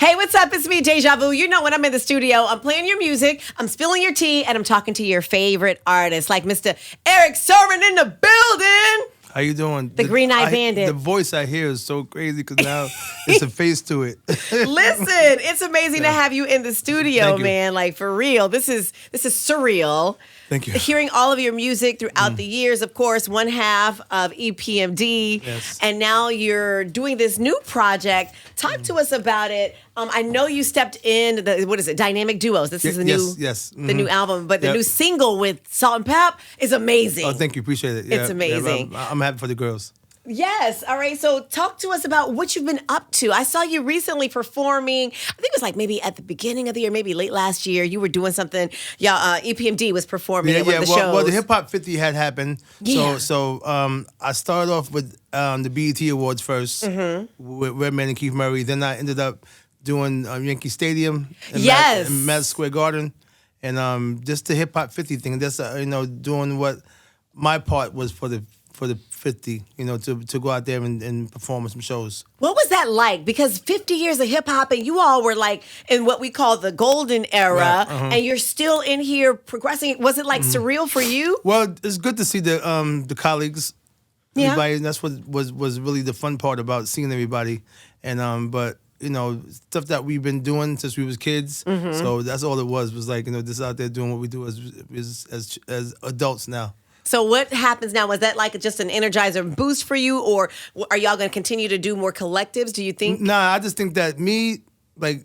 Hey, what's up? It's me, DejaVu. You know when I'm in the studio, I'm playing your music, I'm spilling your tea, and I'm talking to your favorite artists, like Mr. Erick Sermon in the building. How you doing? The Green Eye Bandit. The voice I hear is so crazy because now it's a face to it. Listen, it's amazing to have you in the studio, man. Like, for real. This is surreal. Thank you. Hearing all of your music throughout the years, of course, one half of EPMD. Yes. And now you're doing this new project. Talk to us about it. I know you stepped in what is it? Dynamic Duos. This is the new the new album, but the new single with Salt and Pepa is amazing. Oh, thank you. Appreciate it. It's amazing. I'm happy for the girls. Yes. All right. So talk to us about what you've been up to. I saw you recently performing. I think it was like maybe at the beginning of the year, maybe late last year. You were doing something. Yeah. EPMD was performing at one of the shows. Well, the Hip Hop 50 had happened. Yeah. So I started off with the BET Awards first with Redman and Keith Murray. Then I ended up doing Yankee Stadium in Madison Square Garden, and just the Hip Hop 50 thing. Just doing what my part was for the 50, to go out there and perform some shows. What was that like? Because 50 years of hip hop and you all were like in what we call the golden era, right, and you're still in here progressing. Was it like surreal for you? Well, it's good to see the colleagues, everybody, and that's what was really the fun part about seeing everybody. And but stuff that we've been doing since we was kids. So that's all it was like just out there doing what we do as adults now. So what happens now? Was that like just an energizer boost for you, or are y'all going to continue to do more collectives, do you think? Nah, I just think that EPMD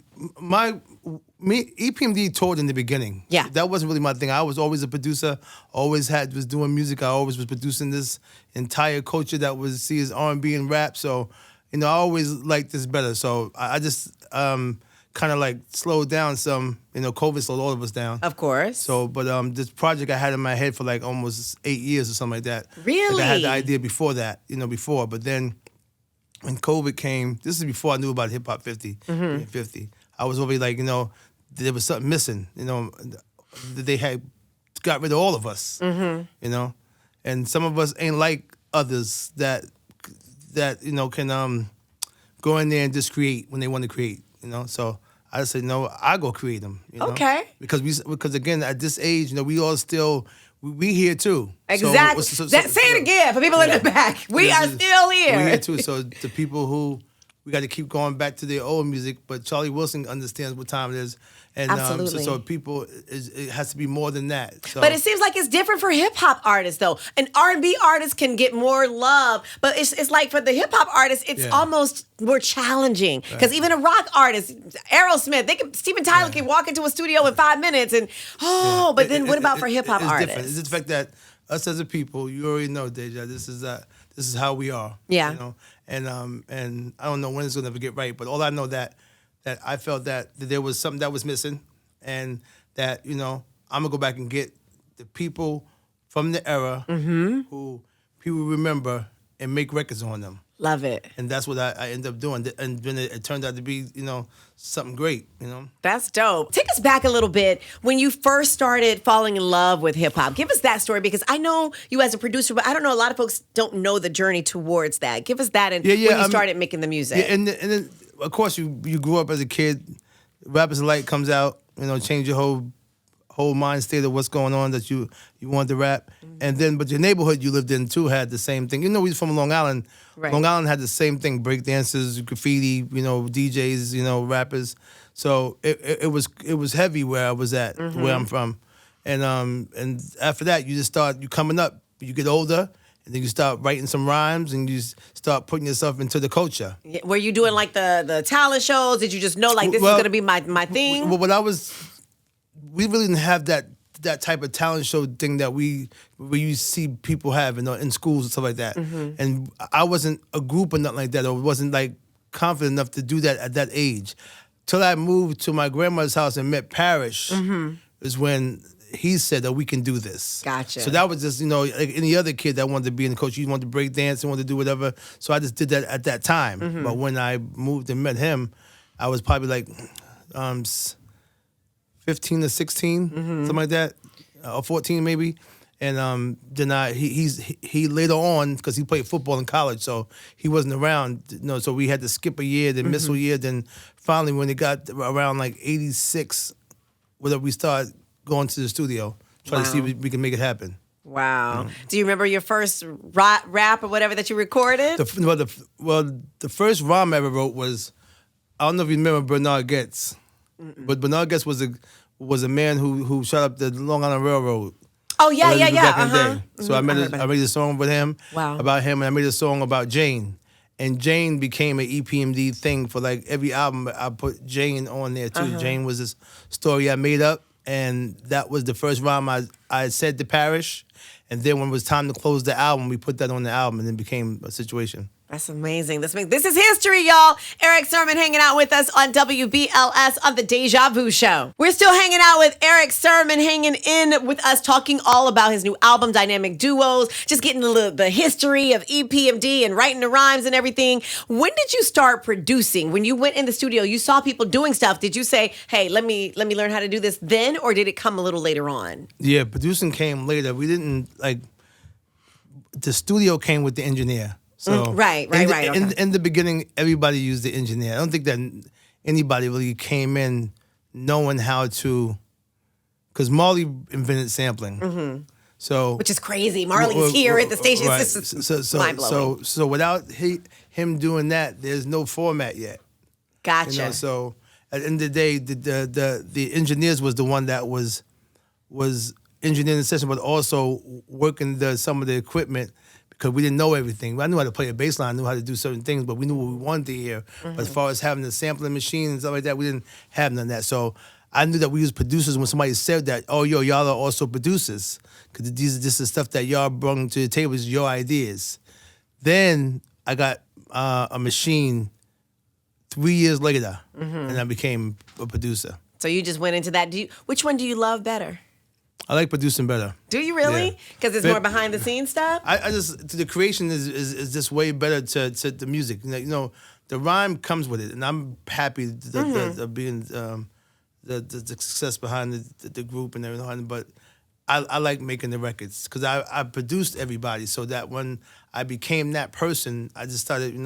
toured in the beginning. Yeah. That wasn't really my thing. I was always a producer, was doing music. I always was producing this entire culture that was see as R&B and rap. So, I always liked this better. So I just kind of like slowed down some. COVID slowed all of us down. Of course. So, but this project I had in my head for like almost 8 years or something like that. Really? Like I had the idea before that, But then when COVID came, this is before I knew about Hip Hop 50. 50. I was already like, there was something missing. They had got rid of all of us. And some of us ain't like others that can go in there and just create when they want to create. So I just said, no, I go create them. Okay. Because again, at this age, we all still, we here too. Exactly. Say it again for people in the back. We are still here. We're here too. So the people who, we got to keep going back to their old music, but Charlie Wilson understands what time it is. And absolutely. So people, it has to be more than that. So. But it seems like it's different for hip hop artists, though. An R&B artist can get more love, but it's like for the hip hop artists, it's almost more challenging. Because even a rock artist, Aerosmith, Steven Tyler can walk into a studio in 5 minutes and but then what about for hip hop artists? Different. It's the fact that us as a people, you already know, Deja, this is how we are. Yeah. And I don't know when it's gonna ever get right, but all I know that I felt that there was something that was missing, and that I'm gonna go back and get the people from the era who people remember and make records on them. Love it. And that's what I ended up doing, and then it turned out to be something great. That's dope. Take us back a little bit when you first started falling in love with hip hop. Give us that story, because I know you as a producer, but I don't know, a lot of folks don't know the journey towards that. Give us that and when you started making the music. Yeah, and then of course you grew up as a kid. Rappers Alike comes out, change your whole mind state of what's going on, that you wanted to rap. And then, but your neighborhood you lived in too had the same thing. We're from Long Island. Right. Long Island had the same thing: break dancers, graffiti, DJs, rappers. So it was heavy where I was at, where I'm from. And after that, you coming up, you get older, and then you start writing some rhymes, and you start putting yourself into the culture. Were you doing like the talent shows? Did you just know this is going to be my thing? Well, we really didn't have that type of talent show thing that we see people have in schools and stuff like that. And I wasn't a group or nothing like that, or wasn't like confident enough to do that at that age. Till I moved to my grandmother's house and met Parrish, is when he said that we can do this. Gotcha. So that was just, like any other kid that wanted to be in the culture, you wanted to break dance and wanted to do whatever. So I just did that at that time. But when I moved and met him, I was probably like 15 or 16, something like that, or 14 maybe. And then he later on, because he played football in college, so he wasn't around. So we had to skip a year, then miss a year. Then finally, when it got around like 86, we started going to the studio, try to see if we can make it happen. Wow. Do you remember your first rap or whatever that you recorded? The first rhyme I ever wrote was, I don't know if you remember Bernard Goetz, but Bernard Goetz was a man who shot up the Long Island Railroad. Oh yeah. Back in the day. So I made a song with him about him, and I made a song about Jane. And Jane became an EPMD thing for like every album. I put Jane on there too. Jane was this story I made up, and that was the first rhyme I said to Parrish. And then when it was time to close the album, we put that on the album, and it became a situation. That's amazing. This is history, y'all. Erick Sermon hanging out with us on WBLS on the DejaVu Show. We're still hanging out with Erick Sermon, hanging in with us, talking all about his new album, Dynamic Duos, just getting the history of EPMD and writing the rhymes and everything. When did you start producing? When you went in the studio, you saw people doing stuff. Did you say, hey, let me learn how to do this then, or did it come a little later on? Yeah, producing came later. We didn't, the studio came with the engineer. So right. In the beginning, everybody used the engineer. I don't think that anybody really came in knowing how to, because Marley invented sampling. So which is crazy. Marley's here at the station. Right. It's just mind-blowing. So without him doing that, there's no format yet. Gotcha. So at the end of the day, the engineers was the one that was engineering the session, but also working some of the equipment. Because we didn't know everything. I knew how to play a bass line, I knew how to do certain things, but we knew what we wanted to hear. But as far as having the sampling machine and stuff like that, we didn't have none of that. So I knew that we was producers when somebody said that, oh, y'all are also producers. Because this is stuff that y'all brought to the table, is your ideas. Then I got a machine 3 years later, and I became a producer. So you just went into that. Which one do you love better? I like producing better. Do you really? Because it's more behind the scenes stuff? I just, the creation is just way better to the music. The rhyme comes with it, and I'm happy being the success behind the group and everything. But I like making the records because I produced everybody, so that when I became that person, I just started,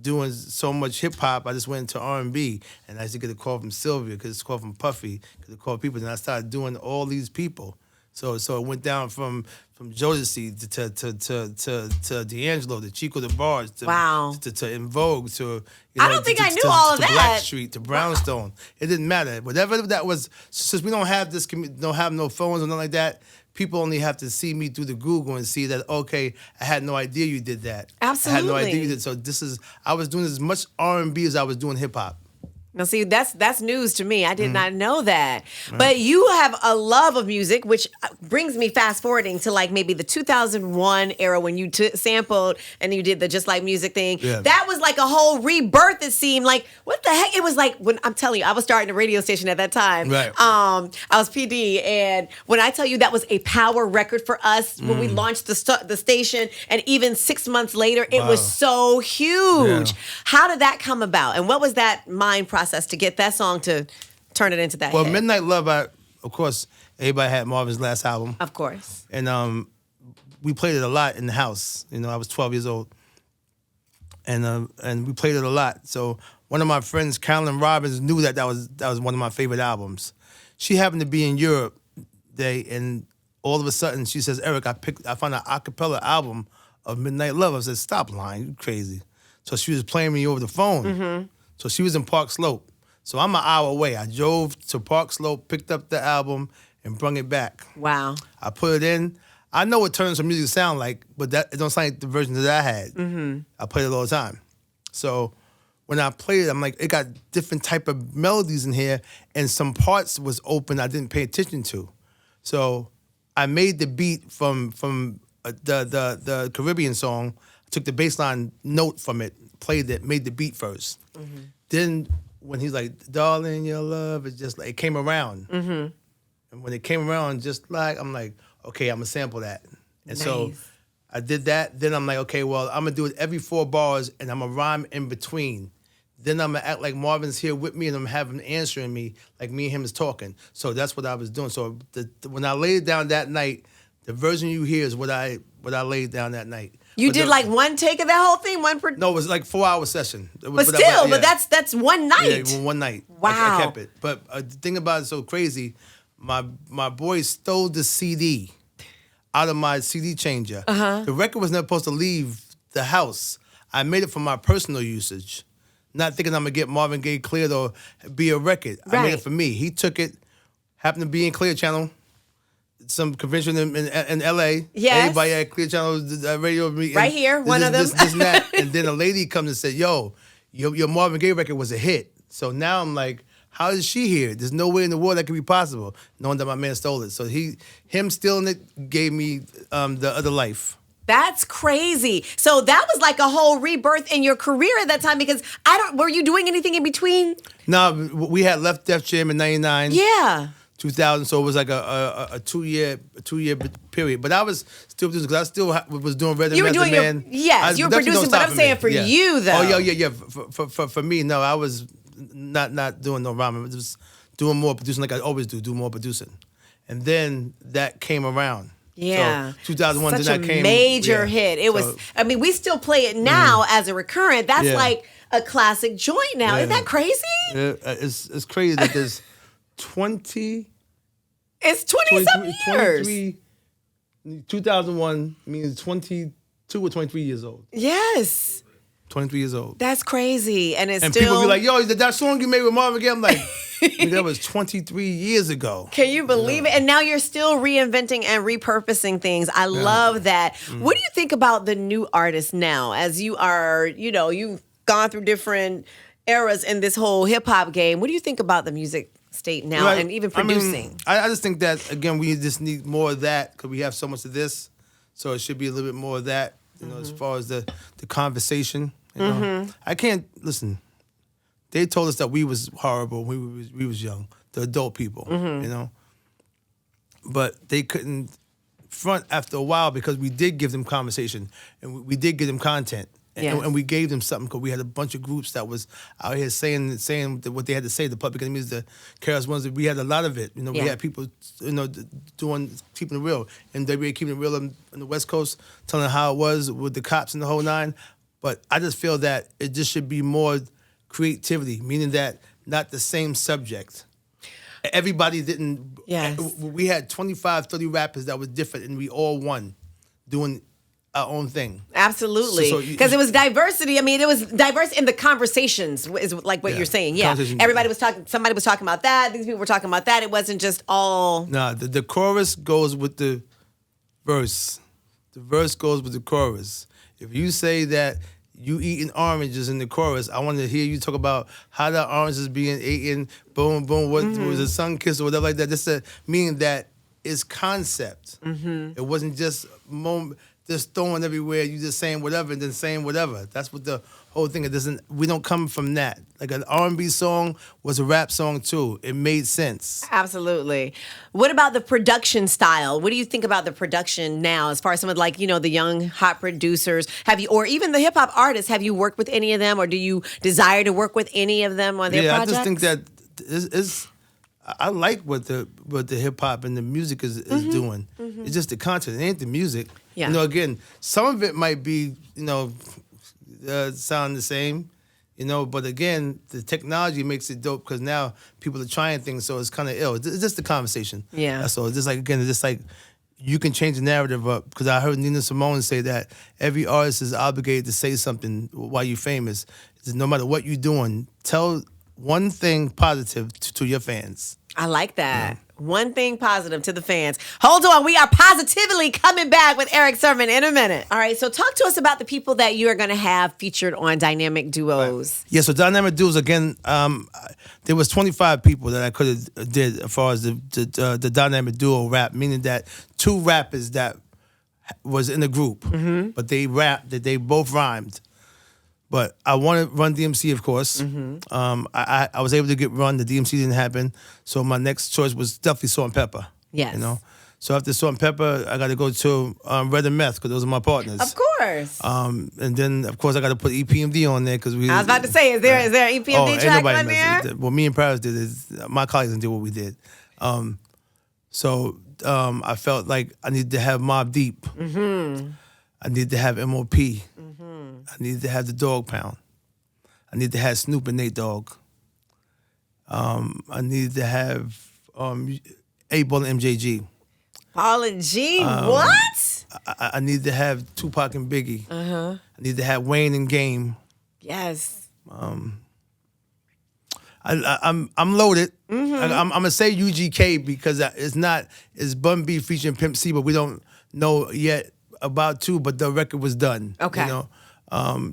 doing so much hip hop. I just went into R&B, and I used to get a call from Sylvia, because it's called from Puffy, because it called people, and I started doing all these people. So it went down from Jodeci to D'Angelo, to Chico DeBarge, to In Vogue, to I don't think I knew all of that. Blackstreet, to Brownstone. It didn't matter. Whatever that was, since we don't have no phones or nothing like that, people only have to see me through the Google and see that, okay, I had no idea you did that. Absolutely. I had no idea you did. So I was doing as much R&B as I was doing hip hop. Now, see, that's news to me. I did not know that. But you have a love of music, which brings me fast forwarding to like maybe the 2001 era when you sampled and you did the Just Like Music thing. Yeah. That was like a whole rebirth, it seemed. Like, what the heck? It was like, when I'm telling you, I was starting a radio station at that time. Right. I was PD. And when I tell you that was a power record for us when we launched the station, and even 6 months later, it was so huge. Yeah. How did that come about? And what was that mind process to get that song to turn it into that hit? Midnight Love, of course, everybody had Marvin's last album. Of course. And we played it a lot in the house. I was 12 years old. And we played it a lot. So one of my friends, Carolyn Robbins, knew that was one of my favorite albums. She happened to be in Europe day, and all of a sudden she says, Eric, I found an a cappella album of Midnight Love. I said, stop lying, you crazy. So she was playing me over the phone. So she was in Park Slope. So I'm an hour away. I drove to Park Slope, picked up the album, and brung it back. Wow. I put it in. I know what Turns Some Music sound like, but it don't sound like the versions that I had. I played it all the time. So when I played it, I'm like, it got different type of melodies in here, and some parts was open I didn't pay attention to. So I made the beat from the Caribbean song. I took the bass line note from it, played it, made the beat first. Then when he's like, darling, your love is just like, it came around. And when it came around, just like, I'm like, okay, I'm gonna sample that. And so I did that. Then I'm like, okay, well, I'm gonna do it every 4 bars, and I'm gonna rhyme in between. Then I'm gonna act like Marvin's here with me, and I'm having answering me like me and him is talking. So that's what I was doing. So when I laid it down that night, The version you hear is what I laid down that night. You did like one take of that whole thing? No, it was like 4-hour session. But still, that's one night. Yeah, one night. Wow. I kept it. But the thing about it so crazy, my boy stole the CD out of my CD changer. The record was never supposed to leave the house. I made it for my personal usage, not thinking I'm going to get Marvin Gaye cleared or be a record. Right. I made it for me. He took it, happened to be in Clear Channel, some convention in L.A. Yes. Everybody at Clear Channel radio. Right here, one of them. This and that. And then a lady comes and said, yo, your Marvin Gaye record was a hit. So now I'm like, how is she here? There's no way in the world that could be possible, knowing that my man stole it. So him stealing it gave me the other life. That's crazy. So that was like a whole rebirth in your career at that time, because were you doing anything in between? No, we had left Def Jam in 99. Yeah. 2000, so it was like a 2-year period. But I was still producing because I still was doing Red and Method Man. You were producing, but I'm saying for you though. Oh yeah. For me, no, I was not doing no rhyming. I was just doing more producing like I always do more producing. And then that came around. Yeah. So 2001, Such then that came. a major hit. It was, I mean, we still play it now as a recurrent. That's like a classic joint now. Isn't that crazy? It's crazy that there's 20... It's 20-something years. 2001 means 22 or 23 years old. Yes. 23 years old. That's crazy. And still... people be like, yo, that song you made with Marvin Gaye? I'm like, that was 23 years ago. Can you believe it? And now you're still reinventing and repurposing things. I love that. What do you think about the new artists now, as you are, you've gone through different eras in this whole hip-hop game? What do you think about the music state now, and even producing? I just think that, again, we just need more of that because we have so much of this. So it should be a little bit more of that, as far as the conversation. I can't, listen, they told us that we was horrible when we was young, the adult people, But they couldn't front after a while because we did give them conversation and we did give them content. And we gave them something because we had a bunch of groups that was out here saying what they had to say. The Public Enemies, the KRS Ones. We had a lot of it. We had people, doing keeping it real, and they were keeping it real on the West Coast, telling how it was with the cops and the whole nine. But I just feel that it just should be more creativity, meaning that not the same subject. Everybody didn't. Yes. We had 25, 30 rappers that was different, and we all won doing our own thing. Absolutely. Because it was diversity. I mean, it was diverse in the conversations, is like what you're saying. Yeah. Everybody was talking, somebody was talking about that. These people were talking about that. It wasn't just all... Nah, the chorus goes with the verse. The verse goes with the chorus. If you say that you eating oranges in the chorus, I want to hear you talk about how the oranges being eaten, boom, boom, what was a sun kiss or whatever like that. This meaning that it's concept. It wasn't just moment... just throwing everywhere, you just saying whatever and then saying whatever. That's what the whole thing, we don't come from that. Like an R&B song was a rap song too. It made sense. Absolutely. What about the production style? What do you think about the production now as far as some of the young hot producers? Have you, or even the hip hop artists, have you worked with any of them, or do you desire to work with any of them on their projects? I just think that I like what the hip hop and the music is doing. It's just the content. It ain't the music. Yeah. Again, some of it might be, sound the same, but again, the technology makes it dope because now people are trying things, so it's kind of ill. It's just the conversation. Yeah. That's all. It's just like, again, it's just like you can change the narrative up because I heard Nina Simone say that every artist is obligated to say something while you're famous. No matter what you're doing, tell one thing positive to your fans. I like that. One thing positive to the fans. Hold on. We are positively coming back with Erick Sermon in a minute. All right. So talk to us about the people that you are going to have featured on Dynamic Duos. Yeah. So Dynamic Duos, again, there was 25 people that I could have did as far as the Dynamic Duo rap, meaning that two rappers that was in a group, but they rapped, that they both rhymed. But I wanted Run DMC, of course. I was able to get Run. The DMC didn't happen. So my next choice was definitely Salt Pepa. Yes. So after Salt Pepa, I got to go to Red and Meth because those are my partners. Of course. And then, of course, I got to put EPMD on there because we... I was about to say, is there an EPMD track on there? What me and Paris did is... My colleagues didn't do what we did. So I felt like I needed to have Mobb Deep. I needed to have MOP. I needed to have the Dog Pound. I needed to have Snoop and Nate Dogg. I needed to have 8-Ball and MJG. Paul and G, what? I needed to have Tupac and Biggie. I needed to have Wayne and Game. Yes. I'm loaded. I'm gonna say UGK because it's Bun B featuring Pimp C, but we don't know yet about two. But the record was done. Okay. You know?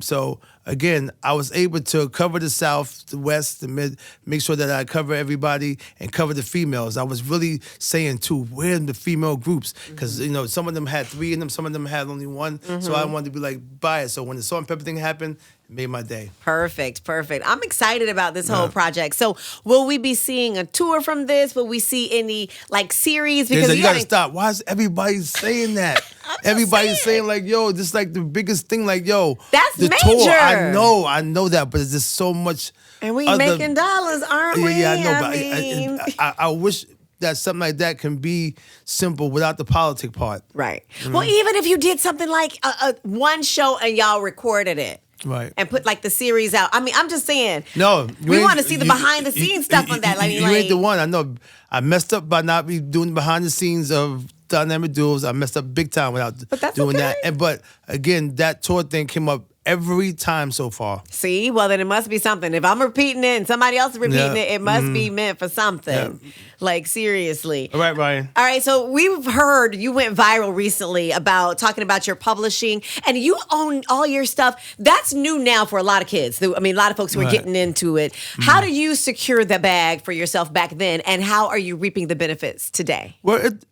So again, I was able to cover the South, the West, the Mid, make sure that I cover everybody and cover the females. I was really saying too, where are the female groups? Because you know, some of them had 3 in them, some of them had only 1. So I wanted to be like biased. So when the Salt and Pepper thing happened, it made my day. Perfect. I'm excited about this whole project. So will we be seeing a tour from this? Will we see any like series? Because you gotta stop. Why is everybody saying that? Everybody's saying like, yo, this is like the biggest thing. Like, yo, that's the major. Tour. I know that, but it's just so much. And we making dollars, aren't we? Yeah, I know. But I wish that something like that can be simple without the politic part. Right. Well, even if you did something like one show and y'all recorded it. Right. And put like the series out. I mean, I'm just saying. No. We want to see the behind the scenes stuff on that. You ain't the one. I know. I messed up by not be doing behind the scenes of Dynamic Duels. I messed up big time without doing that. But again, that tour thing came up every time so far. See, well then it must be something. If I'm repeating it and somebody else is repeating it, it must be meant for something. Yeah. Like seriously. All right, Ryan. All right, so we've heard you went viral recently about talking about your publishing and you own all your stuff. That's new now for a lot of kids. I mean, a lot of folks who are getting into it. How do you secure the bag for yourself back then and how are you reaping the benefits today? Well, it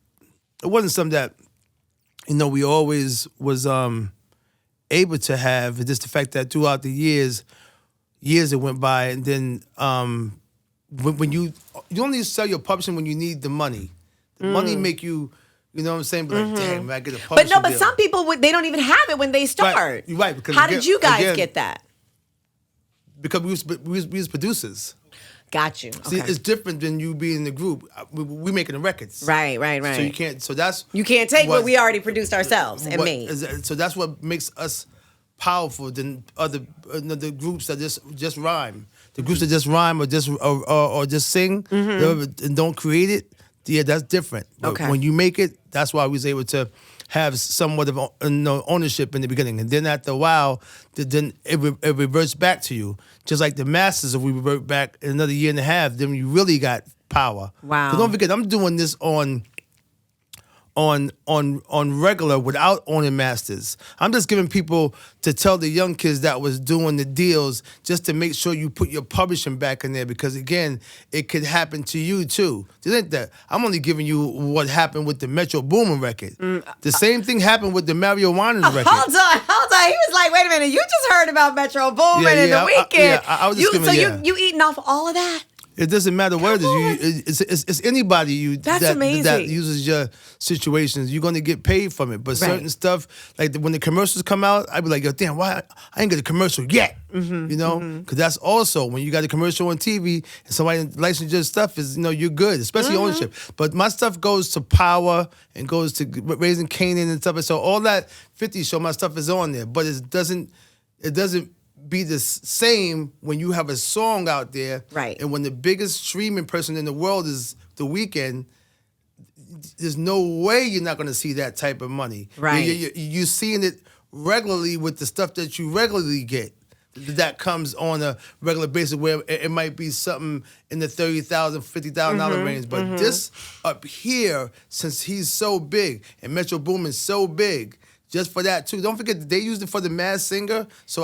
wasn't something that, you know, we always was able to have. It's just the fact that throughout the years that went by, and then when you only sell your publishing when you need the money. The money make you, you know what I'm saying? But like, damn, I get a publishing But deal. some people they don't even have it when they start. Right. Because how did you guys get that? Because we was producers. Got you. See, it's different than you being in the group. We making the records. Right. So you can't. So that's you can't take what we already produced ourselves and made. So that's what makes us powerful than other the groups that just rhyme. The groups that just rhyme or just sing and don't create it. Yeah, that's different. But when you make it, that's why we was able to have somewhat of ownership in the beginning, and then after a while, then it reverts back to you. Just like the masters, if we revert back in another year and a half, then you really got power. Wow! So don't forget, I'm doing this on regular without owning masters. I'm just giving people to tell the young kids that was doing the deals just to make sure you put your publishing back in there because again, it could happen to you too. Isn't that? I'm only giving you what happened with the Metro Boomin record. The same thing happened with the Mario Winans record. Hold on. He was like, wait a minute, you just heard about Metro Boomin and the weekend. I was just you eating off all of that? It doesn't matter what it is. It's anybody that uses your situations. You're going to get paid from it. But certain stuff, like when the commercials come out, I'd be like, yo, damn, why I ain't get a commercial yet? You know? Because that's also, when you got a commercial on TV and somebody licensed your stuff, is you're good, especially ownership. But my stuff goes to Power and goes to Raising Canaan and stuff. And so all that 50 show, my stuff is on there. But it doesn't be the same when you have a song out there, right? And when the biggest streaming person in the world is The Weeknd, there's no way you're not going to see that type of money, right? You're seeing it regularly with the stuff that you regularly get. That comes on a regular basis where it might be something in the $30,000, $50,000 range, but this up here, since he's so big and Metro Boomin's so big, just for that too. Don't forget they used it for the Masked Singer, so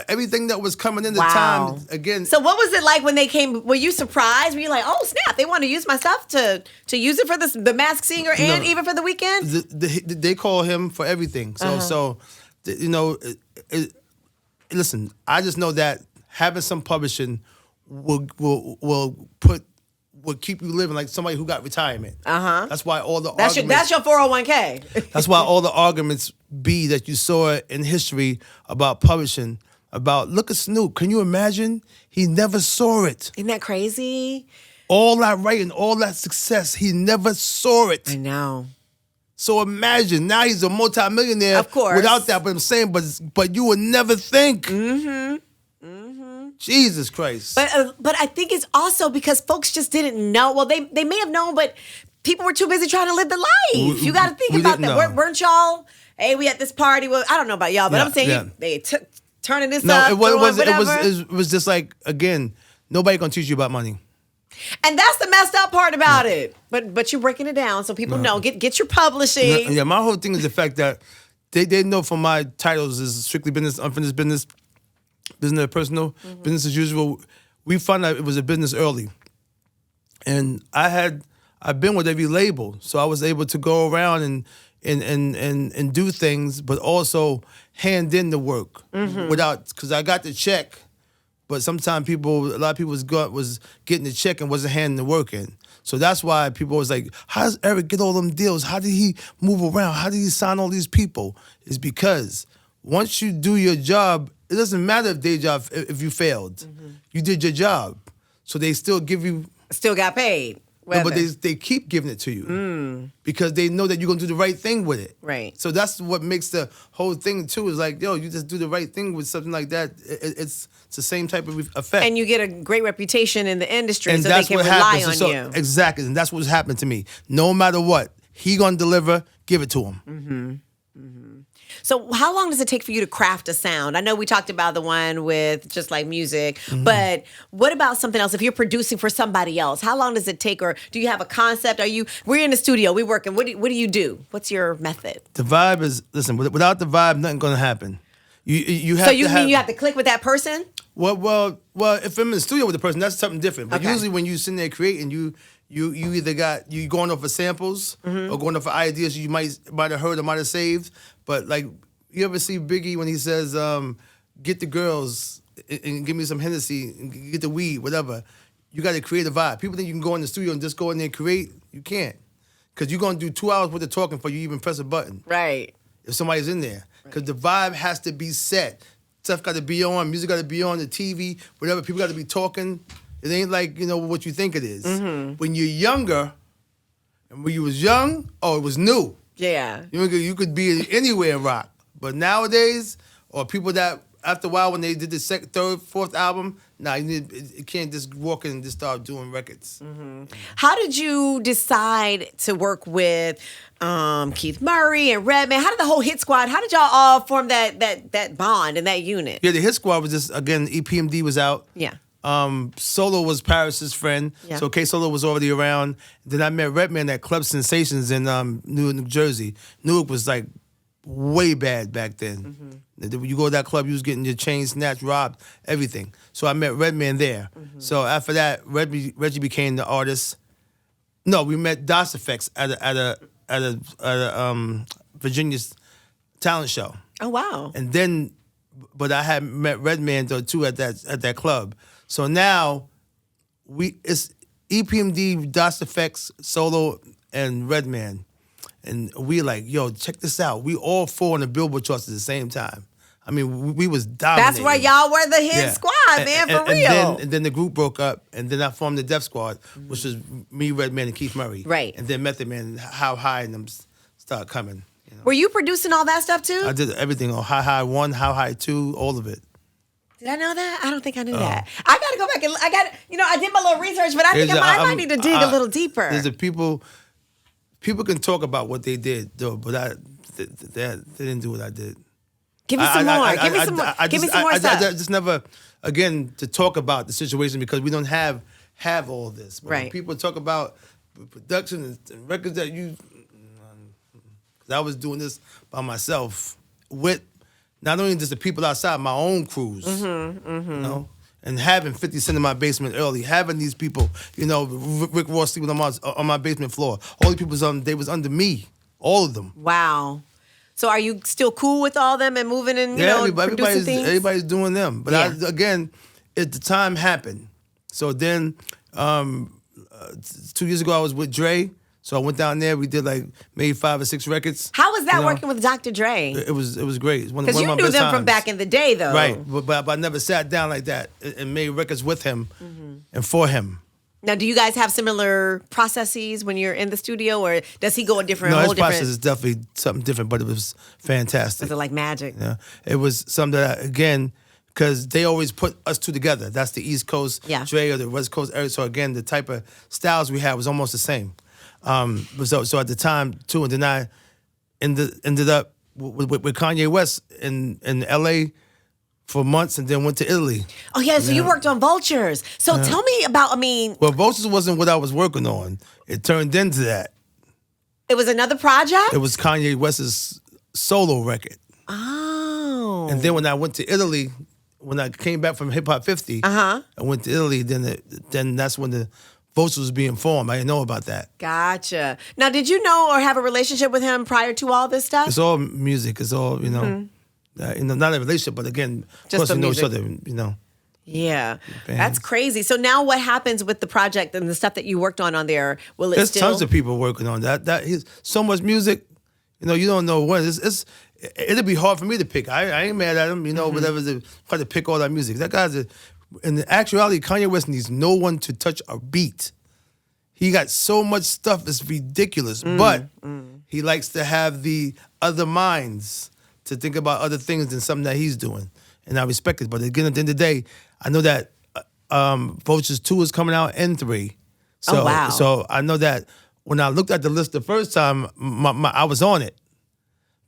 everything that was coming in the time again. So what was it like when they came? Were you surprised? Were you like, oh snap, they want to use my stuff to use it for the Masked Singer and even for the weekend? They call him for everything. So listen, I just know that having some publishing will keep you living like somebody who got retirement. That's why all the arguments. That's your 401k. That's why all the arguments be that you saw in history about publishing. About look at Snoop. Can you imagine? He never saw it. Isn't that crazy? All that writing, all that success, he never saw it. I know. So imagine, now he's a multimillionaire. Of course. Without that, but I'm saying, but you would never think. Jesus Christ. But I think it's also because folks just didn't know. Well, they may have known, but people were too busy trying to live the life. You got to think about that. Weren't y'all, hey, we at this party. Well, I don't know about y'all, but I'm saying they turning this up. It was just like, again, nobody going to teach you about money. And that's the messed up part about it. But you're breaking it down so people know. Get your publishing. Yeah, my whole thing is the fact that they know from my titles is strictly business, unfinished business, business personal, business as usual. We found out it was a business early. And I've been with every label, so I was able to go around and do things, but also hand in the work because I got the check. But sometimes a lot of people was getting the check and wasn't handing the work in. So that's why people was like, how does Erick get all them deals? How did he move around? How did he sign all these people? It's because once you do your job, it doesn't matter if you failed. You did your job. So they still give you... Still got paid. No, but they keep giving it to you because they know that you're going to do the right thing with it. Right. So that's what makes the whole thing, too, is like, yo, you just do the right thing with something like that. It's the same type of effect. And you get a great reputation in the industry, and so they can rely on you. Exactly, and that's what's happened to me. No matter what, he going to deliver, give it to him. So how long does it take for you to craft a sound? I know we talked about the one with just like music, but what about something else? If you're producing for somebody else, how long does it take? Or do you have a concept? We're in the studio, we're working. What do you do? What's your method? The vibe is, listen, without the vibe, nothing's going to happen. You have you have to click with that person? Well, if I'm in the studio with the person, that's something different. But usually when you sitting there creating, you either you going off of samples or going off of ideas you might have heard or might have saved. But like, you ever see Biggie when he says, "Get the girls and give me some Hennessy and get the weed, whatever." You got to create a vibe. People think you can go in the studio and just go in there and create. You can't, because you're gonna do 2 hours worth of talking before you even press a button. Right. If somebody's in there, because the vibe has to be set. Stuff got to be on, music got to be on, the TV, whatever. People got to be talking. It ain't like, what you think it is. When you're younger, and when you was young, it was new. Yeah. You could be anywhere in rock. But nowadays, or people that, after a while, when they did the second, third, fourth album, you can't just walk in and just start doing records. How did you decide to work with Keith Murray and Redman? How did the whole Hit Squad, how did y'all all form that bond and that unit? Yeah, the Hit Squad was just, again, EPMD was out. Yeah. Solo was Paris's friend, so K Solo was already around. Then I met Redman at Club Sensations in Newark, New Jersey. Newark was like way bad back then. When you go to that club, you was getting your chain snatched, robbed, everything. So I met Redman there. So after that, Reggie became the artist. No, we met DOS Effects at a Virginia talent show. Oh wow! And then, but I had met Redman too at that club. So now, it's EPMD, DOS Effects, Solo, and Redman. And we like, yo, check this out. We all 4 on the Billboard charts at the same time. I mean, we was dominating. That's why y'all were the Hit Squad, man, for real. And then the group broke up, and then I formed the Def Squad, which was me, Redman, and Keith Murray. Right. And then Method Man, How High, and them started coming. Were you producing all that stuff too? I did everything on How High 1, How High 2, all of it. Did I know that? I don't think I knew that. I got to go back and I did my little research, but I think I might need to dig a little deeper. There's people can talk about what they did, though, but they didn't do what I did. Give me some more. Give me some more stuff. I just never, again, to talk about the situation because we don't have all this. But when people talk about production and records that because I was doing this by myself with not only just the people outside, my own crews, and having 50 Cent in my basement early, having these people, Rick Ross sleeping on my basement floor. All these people, they was under me, all of them. Wow. So are you still cool with all them and moving and, producing things? Everybody's doing them. But again, the time happened. So then 2 years ago, I was with Dre. So I went down there. We did maybe 5 or 6 records. How was that working with Dr. Dre? It was great. Because you knew them from back in the day, though. Right, but I never sat down like that and made records with him and for him. Now, do you guys have similar processes when you're in the studio, or does he go a different? No, whole his process different? is definitely something different, but it was fantastic. Was it like magic? Yeah, it was something that, again, because they always put us two together. That's the East Coast Dre or the West Coast Erick. So again, the type of styles we had was almost the same. So at the time too, and then I ended up with Kanye West in L.A. for months, and then went to Italy. Oh yeah, so you worked on Vultures. So tell me about. Well, Vultures wasn't what I was working on. It turned into that. It was another project? It was Kanye West's solo record. Oh. And then when I went to Italy, when I came back from Hip Hop 50, I went to Italy, then that's when the Vultures was being formed. I didn't know about that. Gotcha. Now, did you know or have a relationship with him prior to all this stuff? It's all music. It's all, not a relationship, but again, of course we know each other, Yeah, that's crazy. So now what happens with the project and the stuff that you worked on there? Will it There's still... tons of people working on that. He's so much music, you don't know what. It'll be hard for me to pick. I ain't mad at him, whatever. Try to pick all that music. That guy's in actuality, Kanye West needs no one to touch a beat. He got so much stuff, it's ridiculous. But he likes to have the other minds to think about other things than something that he's doing. And I respect it. But again, at the end of the day, I know that Vultures 2 is coming out and 3. So, oh, wow. So I know that when I looked at the list the first time, I was on it.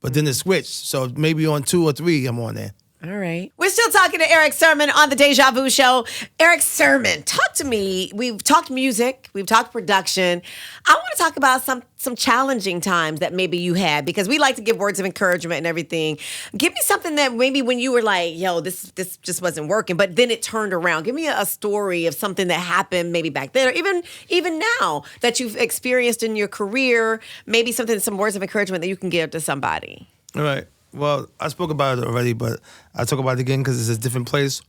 But then it switched. So maybe on 2 or 3, I'm on there. All right. We're still talking to Erick Sermon on the DejaVu Show. Erick Sermon, talk to me. We've talked music. We've talked production. I want to talk about some challenging times that maybe you had, because we like to give words of encouragement and everything. Give me something that maybe when you were like, yo, this just wasn't working, but then it turned around. Give me a story of something that happened maybe back then, or even now that you've experienced in your career, maybe some words of encouragement that you can give to somebody. All right. Well, I spoke about it already, but I'll talk about it again because it's a different place.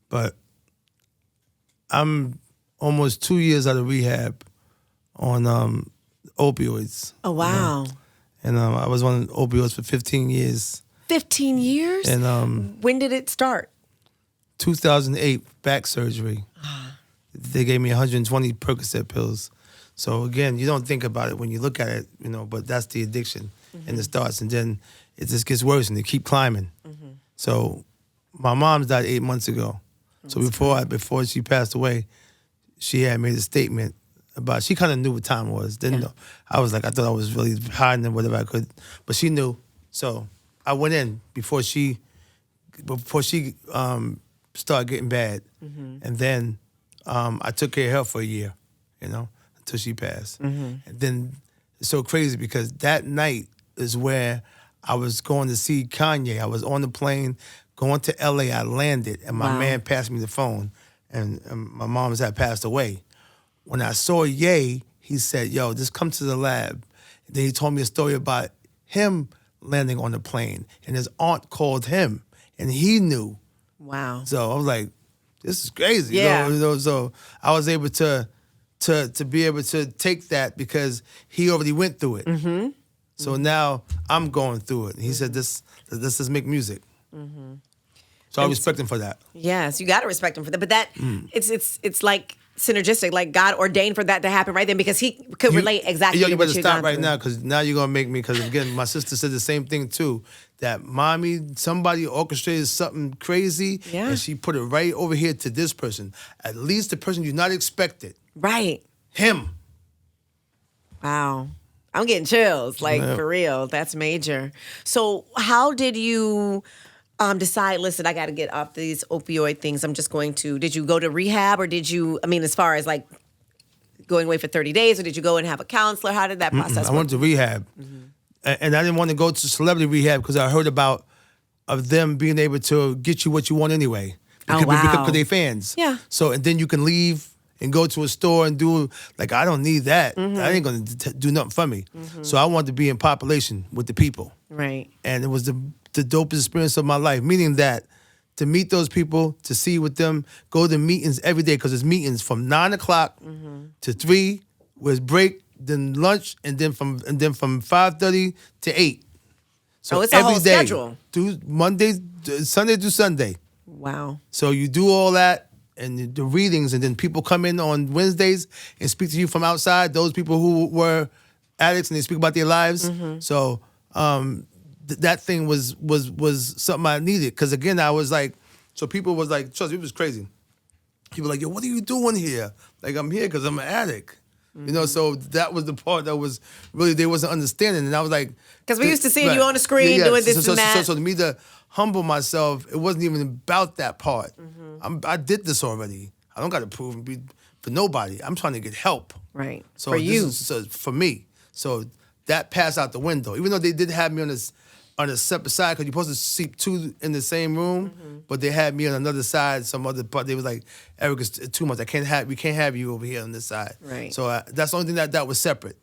But I'm almost 2 years out of rehab on opioids. Oh, wow. And I was on opioids for 15 years. 15 years? And when did it start? 2008, back surgery. They gave me 120 Percocet pills. So again, you don't think about it when you look at it, but that's the addiction. And it starts, and then it just gets worse, and they keep climbing. So my mom's died 8 months ago. So before she passed away, she had made a statement about, she kind of knew what time it was. Didn't know. I thought I was really hiding and whatever I could, but she knew. So I went in before she started getting bad, and then I took care of her for a year, until she passed. And then it's so crazy because that night is where I was going to see Kanye. I was on the plane going to L.A. I landed, and my man passed me the phone, and my mom's had passed away. When I saw Ye, he said, yo, just come to the lab. And then he told me a story about him landing on the plane, and his aunt called him, and he knew. Wow. So I was like, this is crazy. Yeah. So I was able to be able to take that because he already went through it. So now I'm going through it. And he said, let's just make music. So I respect him for that. Yes, you got to respect him for that. But that, it's like synergistic, like God ordained for that to happen right then, because he could relate exactly to what you're going through. You better stop right now, because now you're going to make me, because again, my sister said the same thing too, that mommy, somebody orchestrated something crazy, and she put it right over here to this person. At least the person you not expected. Right. Him. Wow. I'm getting chills, for real. That's major. So how did you decide, listen, I got to get off these opioid things. I'm just going to, did you go to rehab, or did you, as far as going away for 30 days, or did you go and have a counselor? How did that process work? I went to rehab. And I didn't want to go to celebrity rehab because I heard of them being able to get you what you want anyway. Because they're fans. Yeah. So, and then you can leave and go to a store and do, I don't need that. That ain't going to do nothing for me. So I wanted to be in population with the people. Right. And it was the dopest experience of my life, meaning that to meet those people, to see with them, go to meetings every day, because it's meetings from 9 o'clock to 3, where it's break, then lunch, and then from 5:30 to 8. So it's a whole schedule. Sunday through Sunday. Wow. So you do all that, the readings, and then people come in on Wednesdays and speak to you from outside. Those people who were addicts and they speak about their lives. So that thing was something I needed, because again I was like, so people was like, trust me, it was crazy. People were like, yo, what are you doing here? Like, I'm here because I'm an addict. So that was the part that was really, they wasn't understanding. And I was like... Because we used to see you on the screen doing this and that. So to me to humble myself, it wasn't even about that part. I did this already. I don't got to prove and be for nobody. I'm trying to get help. Right. So for you. For me. So that passed out the window. Even though they did have me on a separate side, because you're supposed to sleep two in the same room, but they had me on another side, some other part. They was like, Erick, it's too much. We can't have you over here on this side. Right. So that's the only thing that was separate,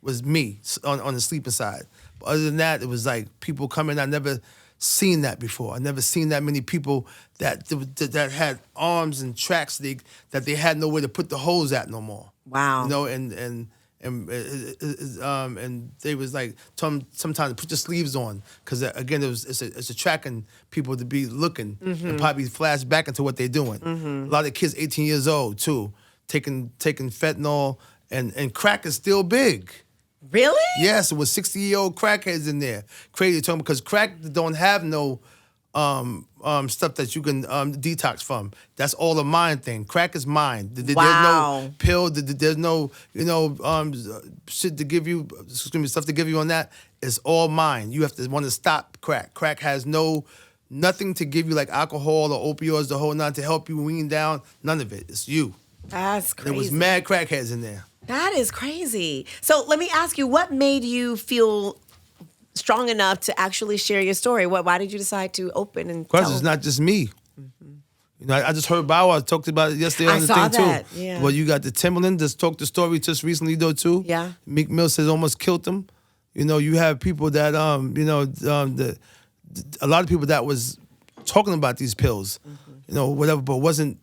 was me on the sleeping side. But other than that, it was like people coming. I never seen that before. I never seen that many people that had arms and tracks that they had nowhere to put the holes at no more. Wow. And they was like, sometimes put your sleeves on, because again it's attracting people to be looking and probably flash back into what they're doing. A lot of kids 18 years old too, taking fentanyl, and crack is still big. Really? Yes, it was 60-year-old crackheads in there. Crazy talking, because crack don't have no stuff that you can detox from. That's all a mind thing. Crack is mind. There's no pill. There's no shit to give you. Stuff to give you on that. It's all mind. You have to want to stop crack. Crack has nothing to give you, like alcohol or opioids, the whole nine, to help you wean down. None of it. It's you. That's crazy. There was mad crackheads in there. That is crazy. So let me ask you, what made you feel strong enough to actually share your story? Why did you decide to open and tell? Because it's not just me. I just heard Bow Wow talked about it yesterday on the thing too. Yeah. Well, you got the Timberland just talked the story just recently though too. Yeah. Meek Mill says almost killed him. You have people that a lot of people that was talking about these pills, whatever, but wasn't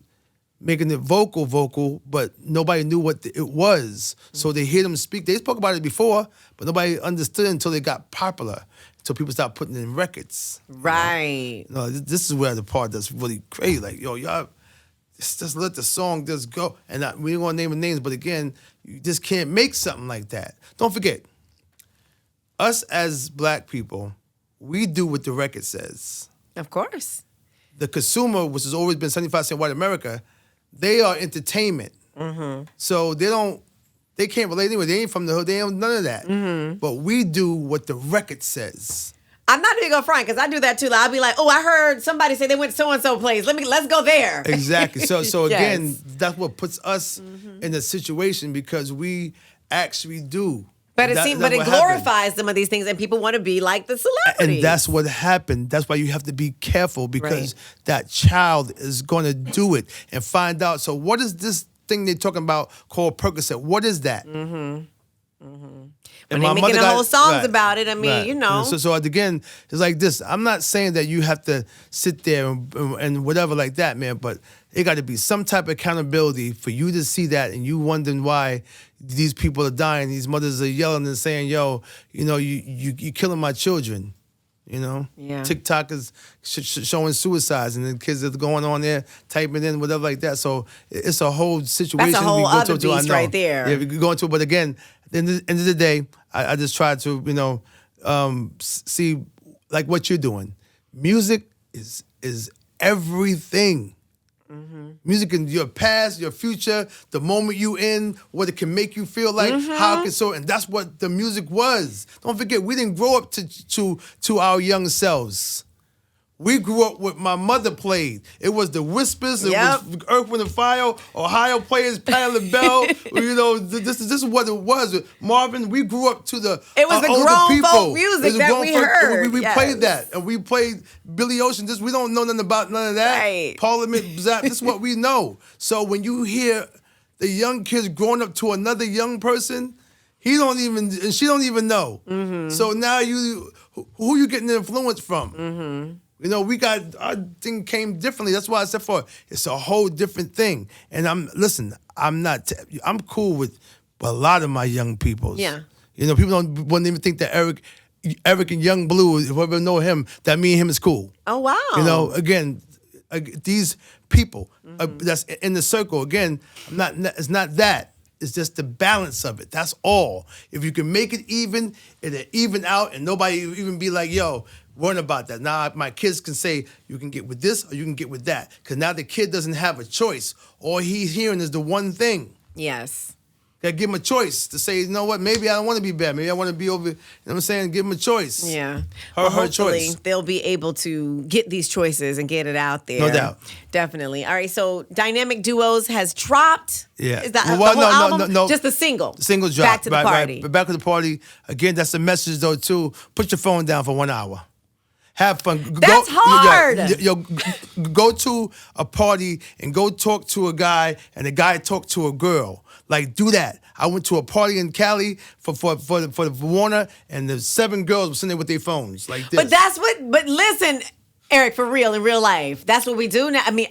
making it vocal, but nobody knew what it was. So they hear them speak. They spoke about it before, but nobody understood until they got popular. Until people start putting it in records. Right. This is where the part that's really crazy. Like, yo, y'all, just let the song just go. And we ain't gonna name the names, but again, you just can't make something like that. Don't forget, us as black people, we do what the record says. Of course. The consumer, which has always been 75 cent white America, they are entertainment. So they can't relate anyway. They ain't from the hood. They ain't none of that. But we do what the record says. I'm not even gonna front, because I do that too. Like, I'll be like, oh, I heard somebody say they went so and so place. Let's go there. Exactly. So Yes. again, that's what puts us in a situation, because we actually do. But it glorifies some of these things, and people want to be like the celebrities. And that's what happened. That's why you have to be careful, because that child is going to do it and find out. So what is this thing they're talking about called Percocet? What is that? When they're making whole songs about it, I mean, So again, it's like this. I'm not saying that you have to sit there and whatever like that, man, but it got to be some type of accountability for you to see that, and you wondering why these people are dying. These mothers are yelling and saying, yo, you killing my children. Yeah. TikTok is showing suicides, and then kids are going on there typing in whatever like that. So it's a whole situation. That's a whole other beast right there. Yeah, we could go into it, but again, at the end of the day, I just try to see like what you're doing. Music is everything. Music in your past, your future, the moment you in, what it can make you feel like, how it can and that's what the music was. Don't forget, we didn't grow up to our young selves. We grew up with my mother played. It was the Whispers, it was Earth, Wind and Fire, Ohio Players, Patti LaBelle. This is what it was. Marvin, we grew up to the It was the grown folk music that we heard. We played that. And we played Billy Ocean. We don't know nothing about none of that. Right. Parliament, this is what we know. So when you hear the young kids growing up to another young person, she don't even know. So now who you getting the influence from? We got, our thing came differently. That's why I said it's a whole different thing. And I'm cool with a lot of my young people. Yeah. People wouldn't even think that Erick and Young Blue, if I ever know him, that me and him is cool. Oh, wow. Again, these people that's in the circle. Again, it's not that. It's just the balance of it. That's all. If you can make it even, it'll even out, and nobody even be like, yo, worrying about that. Now my kids can say, you can get with this or you can get with that. Because now the kid doesn't have a choice. All he's hearing is the one thing. Yes. Gotta give him a choice to say, you know what, maybe I don't want to be bad. Maybe I want to be over, you know what I'm saying? Give him a choice. Yeah. Her choice. They'll be able to get these choices and get it out there. No doubt. Definitely. All right, so Dynamic Duos has dropped. Yeah. Is that the whole album? No. Just a single. Single drop. Back to the party. Right. Back to the party. Again, that's the message, though, too. Put your phone down for 1 hour. Have fun. That's hard. Go to a party and go talk to a guy, and the guy talk to a girl. Like, do that. I went to a party in Cali for Warner, and the 7 girls were sitting there with their phones like this. But listen, Eric, for real, in real life, that's what we do now. I mean,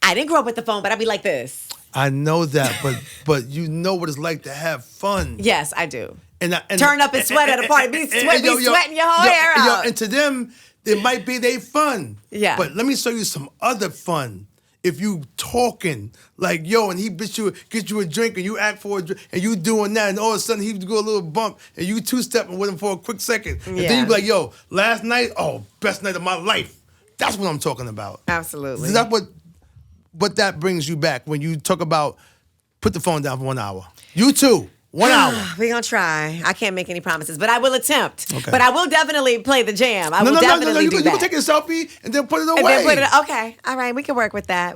I didn't grow up with the phone, but I'd be like this. I know that, but you know what it's like to have fun. Yes, I do. And turn up and sweat at a party. Be sweating your whole hair out. And to them, it might be they fun. Yeah. But let me show you some other fun. If you talking like, yo, and he get you a drink and you act for a drink and you doing that, and all of a sudden he do a little bump and you two-stepping with him for a quick second. And then you be like, yo, last night, best night of my life. That's what I'm talking about. Absolutely. That's what that brings you back when you talk about put the phone down for 1 hour. You too. 1 hour. We're going to try. I can't make any promises, but I will attempt. Okay. But I will definitely play the jam. I will definitely do that. You can take a selfie and then put it away. And then put it, okay. All right. We can work with that.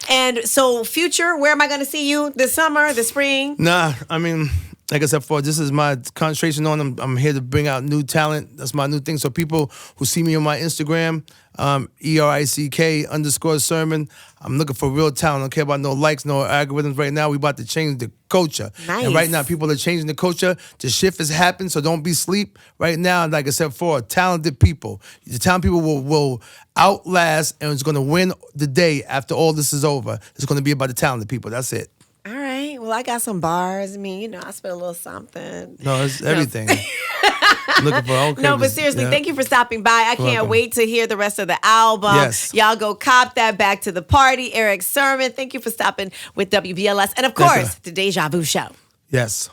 And so, future, where am I going to see you this summer, this spring? Nah, I mean, like I said before, this is my concentration on. I'm here to bring out new talent. That's my new thing. So people who see me on my Instagram, ERICK_Sermon. I'm looking for real talent. I don't care about no likes, no algorithms. Right now, we about to change the culture. Nice. And right now, people are changing the culture. The shift has happened, so don't be asleep. Right now, like I said before, talented people. The talented people will outlast, and it's going to win the day after all this is over. It's going to be about the talented people. That's it. All right. Well, I got some bars. I mean, I spit a little something. No, it's everything. Looking for, okay, no, but seriously, thank you for stopping by. I can't wait to hear the rest of the album. Yes. Y'all go cop that. Back to the party. Erick Sermon, thank you for stopping with WBLS. And of course, the DejaVu Show. Yes.